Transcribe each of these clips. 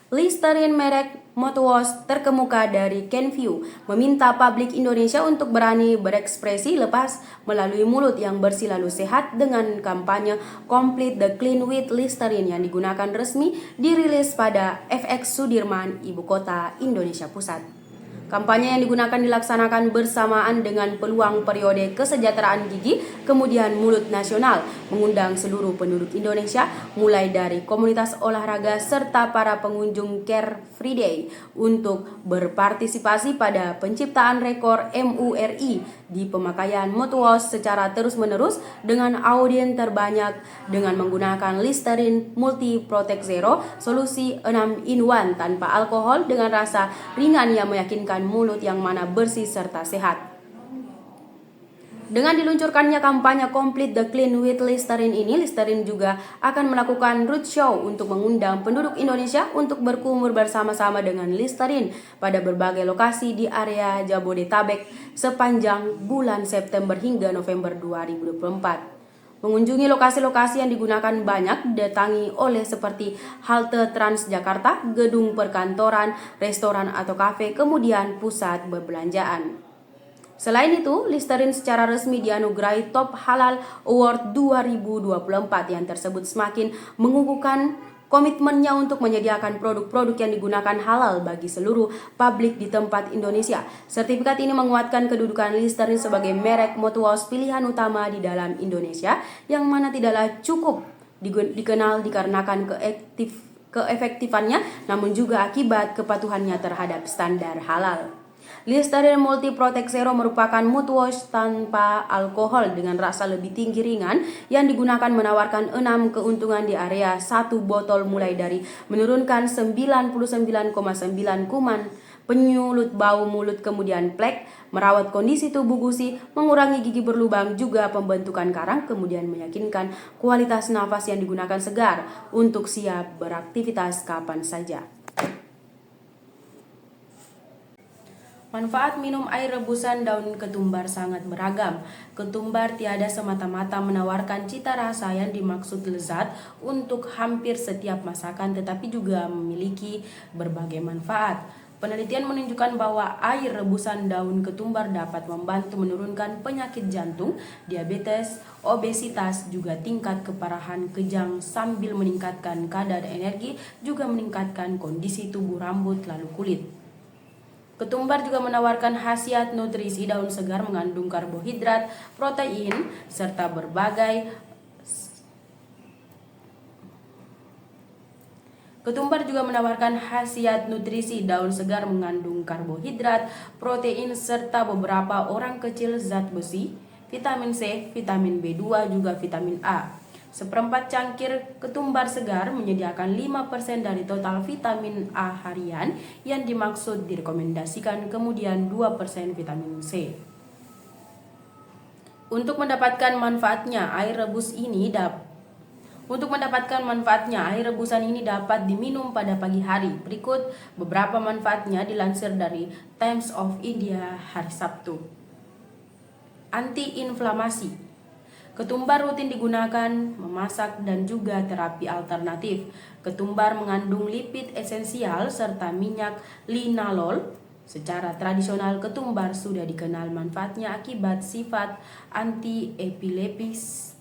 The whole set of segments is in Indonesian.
Listerine merek mouthwash terkemuka dari Kenvue meminta publik Indonesia untuk berani berekspresi lepas melalui mulut yang bersih lalu sehat dengan kampanye Complete the Clean with Listerine yang digunakan resmi dirilis pada FX Sudirman, Ibu Kota Indonesia Pusat. Kampanye yang digunakan dilaksanakan bersamaan dengan peluang periode kesejahteraan gigi kemudian mulut nasional, mengundang seluruh penduduk Indonesia mulai dari komunitas olahraga serta para pengunjung Care Free Day untuk berpartisipasi pada penciptaan rekor MURI di pemakaian mouthwash secara terus-menerus dengan audiens terbanyak dengan menggunakan Listerine Multi Protect Zero, solusi 6-in-1 tanpa alkohol dengan rasa ringan yang meyakinkan mulut yang mana bersih serta sehat. Dengan diluncurkannya kampanye Complete the Clean with Listerine ini, Listerine juga akan melakukan roadshow untuk mengundang penduduk Indonesia untuk berkumur bersama-sama dengan Listerine pada berbagai lokasi di area Jabodetabek sepanjang bulan September hingga November 2024. Mengunjungi lokasi-lokasi yang digunakan banyak didatangi oleh seperti halte Transjakarta, gedung perkantoran, restoran atau kafe, kemudian pusat perbelanjaan. Selain itu, Listerine secara resmi dianugerahi Top Halal Award 2024 yang tersebut semakin mengukuhkan komitmennya untuk menyediakan produk-produk yang digunakan halal bagi seluruh publik di tempat Indonesia. Sertifikat ini menguatkan kedudukan Listerine sebagai merek mouthwash pilihan utama di dalam Indonesia yang mana tidaklah cukup dikenal dikarenakan keefektifannya namun juga akibat kepatuhannya terhadap standar halal. Listerine Multi Protect Zero merupakan mouthwash tanpa alkohol dengan rasa lebih tinggi ringan yang digunakan menawarkan 6 keuntungan di area 1 botol mulai dari menurunkan 99,9 kuman, penyulut bau mulut kemudian plek, merawat kondisi tubuh gusi, mengurangi gigi berlubang, juga pembentukan karang, kemudian meyakinkan kualitas nafas yang digunakan segar untuk siap beraktivitas kapan saja. Manfaat minum air rebusan daun ketumbar sangat beragam. Ketumbar tiada semata-mata menawarkan cita rasa yang dimaksud lezat untuk hampir setiap masakan, tetapi juga memiliki berbagai manfaat. Penelitian menunjukkan bahwa air rebusan daun ketumbar dapat membantu menurunkan penyakit jantung, diabetes, obesitas, juga tingkat keparahan kejang sambil meningkatkan kadar energi, juga meningkatkan kondisi tubuh, rambut, lalu kulit. Ketumbar juga menawarkan khasiat nutrisi. Daun segar mengandung karbohidrat, protein, serta Ketumbar juga menawarkan khasiat nutrisi. Daun segar mengandung karbohidrat, protein, serta beberapa orang kecil zat besi, vitamin C, vitamin B2, juga vitamin A. Seperempat cangkir ketumbar segar menyediakan 5% dari total vitamin A harian yang dimaksud direkomendasikan, kemudian 2% vitamin C. Untuk mendapatkan manfaatnya, air rebusan ini dapat diminum pada pagi hari. Berikut beberapa manfaatnya dilansir dari Times of India hari Sabtu. Anti-inflamasi. Ketumbar rutin digunakan memasak dan juga terapi alternatif. Ketumbar mengandung lipid esensial serta minyak linalol. Secara tradisional, ketumbar sudah dikenal manfaatnya akibat sifat anti-epileptis,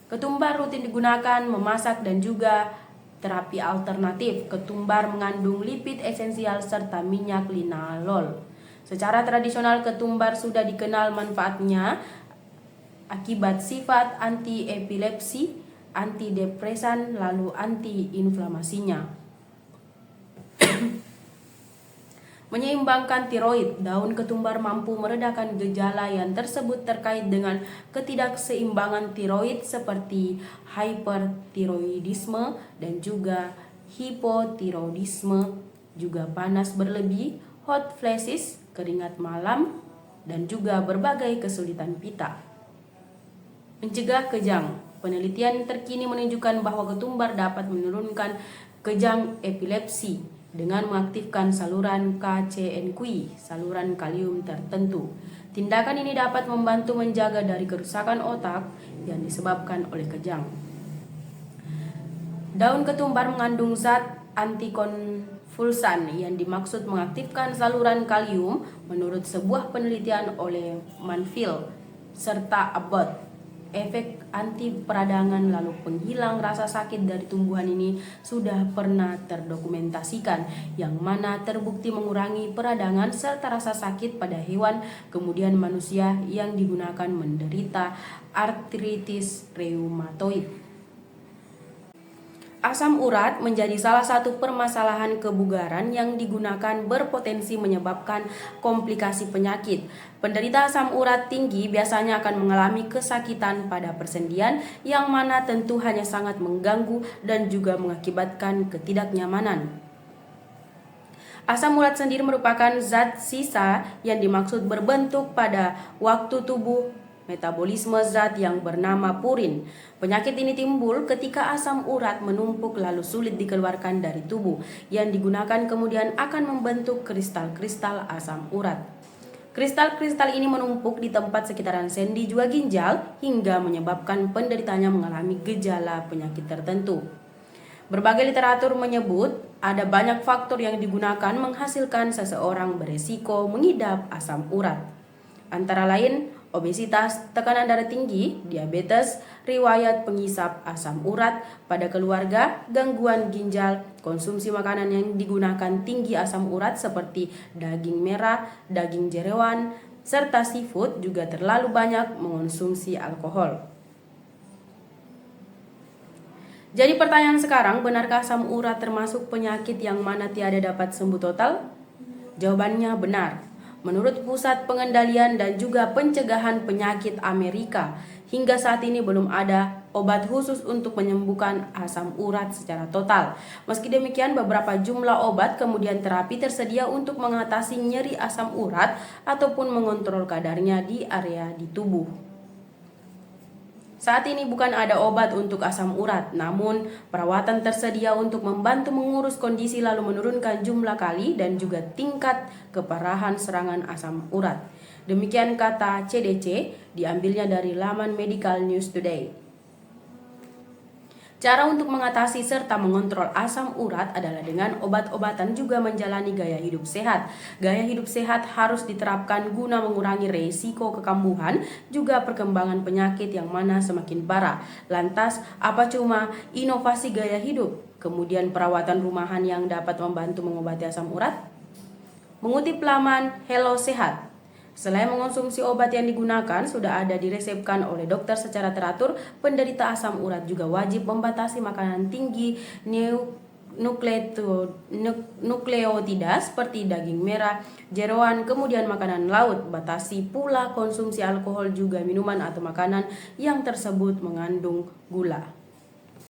Ketumbar rutin digunakan memasak dan juga terapi alternatif. Ketumbar mengandung lipid esensial serta minyak linalol. Secara tradisional, ketumbar sudah dikenal manfaatnya akibat sifat anti-epilepsi, antidepresan, lalu anti-inflamasinya. Menyeimbangkan tiroid. Daun ketumbar mampu meredakan gejala yang tersebut terkait dengan ketidakseimbangan tiroid seperti hypertiroidisme dan juga hipotiroidisme, juga panas berlebih, hot flashes, keringat malam, dan juga berbagai kesulitan pita. Mencegah kejang. Penelitian terkini menunjukkan bahwa ketumbar dapat menurunkan kejang epilepsi dengan mengaktifkan saluran KCNQ, saluran kalium tertentu. Tindakan ini dapat membantu menjaga dari kerusakan otak yang disebabkan oleh kejang. Daun ketumbar mengandung zat antikonvulsan yang dimaksud mengaktifkan saluran kalium menurut sebuah penelitian oleh Manfield serta Abbott. Efek anti peradangan lalu penghilang rasa sakit dari tumbuhan ini sudah pernah terdokumentasikan, yang mana terbukti mengurangi peradangan serta rasa sakit pada hewan, kemudian manusia yang digunakan menderita artritis reumatoid. Asam urat menjadi salah satu permasalahan kebugaran yang digunakan berpotensi menyebabkan komplikasi penyakit. Penderita asam urat tinggi biasanya akan mengalami kesakitan pada persendian yang mana tentu hanya sangat mengganggu dan juga mengakibatkan ketidaknyamanan. Asam urat sendiri merupakan zat sisa yang dimaksud berbentuk pada waktu tubuh metabolisme zat yang bernama purin. Penyakit ini timbul ketika asam urat menumpuk lalu sulit dikeluarkan dari tubuh, yang digunakan kemudian akan membentuk kristal-kristal asam urat. Kristal-kristal ini menumpuk di tempat sekitaran sendi juga ginjal hingga menyebabkan penderitanya mengalami gejala penyakit tertentu. Berbagai literatur menyebut ada banyak faktor yang digunakan menghasilkan seseorang beresiko mengidap asam urat. Antara lain obesitas, tekanan darah tinggi, diabetes, riwayat pengisap asam urat pada keluarga, gangguan ginjal, konsumsi makanan yang digunakan tinggi asam urat seperti daging merah, daging jeroan, serta seafood, juga terlalu banyak mengonsumsi alkohol. Jadi pertanyaan sekarang, benarkah asam urat termasuk penyakit yang mana tiada dapat sembuh total? Jawabannya benar. Menurut Pusat Pengendalian dan juga Pencegahan Penyakit Amerika, hingga saat ini belum ada obat khusus untuk menyembuhkan asam urat secara total. Meski demikian, beberapa jumlah obat kemudian terapi tersedia untuk mengatasi nyeri asam urat ataupun mengontrol kadarnya di area di tubuh. Saat ini bukan ada obat untuk asam urat, namun perawatan tersedia untuk membantu mengurus kondisi lalu menurunkan jumlah kali dan juga tingkat keparahan serangan asam urat. Demikian kata CDC, diambilnya dari laman Medical News Today. Cara untuk mengatasi serta mengontrol asam urat adalah dengan obat-obatan juga menjalani gaya hidup sehat. Gaya hidup sehat harus diterapkan guna mengurangi resiko kekambuhan, juga perkembangan penyakit yang mana semakin parah. Lantas, apa cuma inovasi gaya hidup, kemudian perawatan rumahan yang dapat membantu mengobati asam urat? Mengutip laman Hello Sehat, selain mengonsumsi obat yang digunakan sudah ada diresepkan oleh dokter secara teratur, penderita asam urat juga wajib membatasi makanan tinggi nukleotida seperti daging merah, jeroan, kemudian makanan laut. Batasi pula konsumsi alkohol juga minuman atau makanan yang tersebut mengandung gula.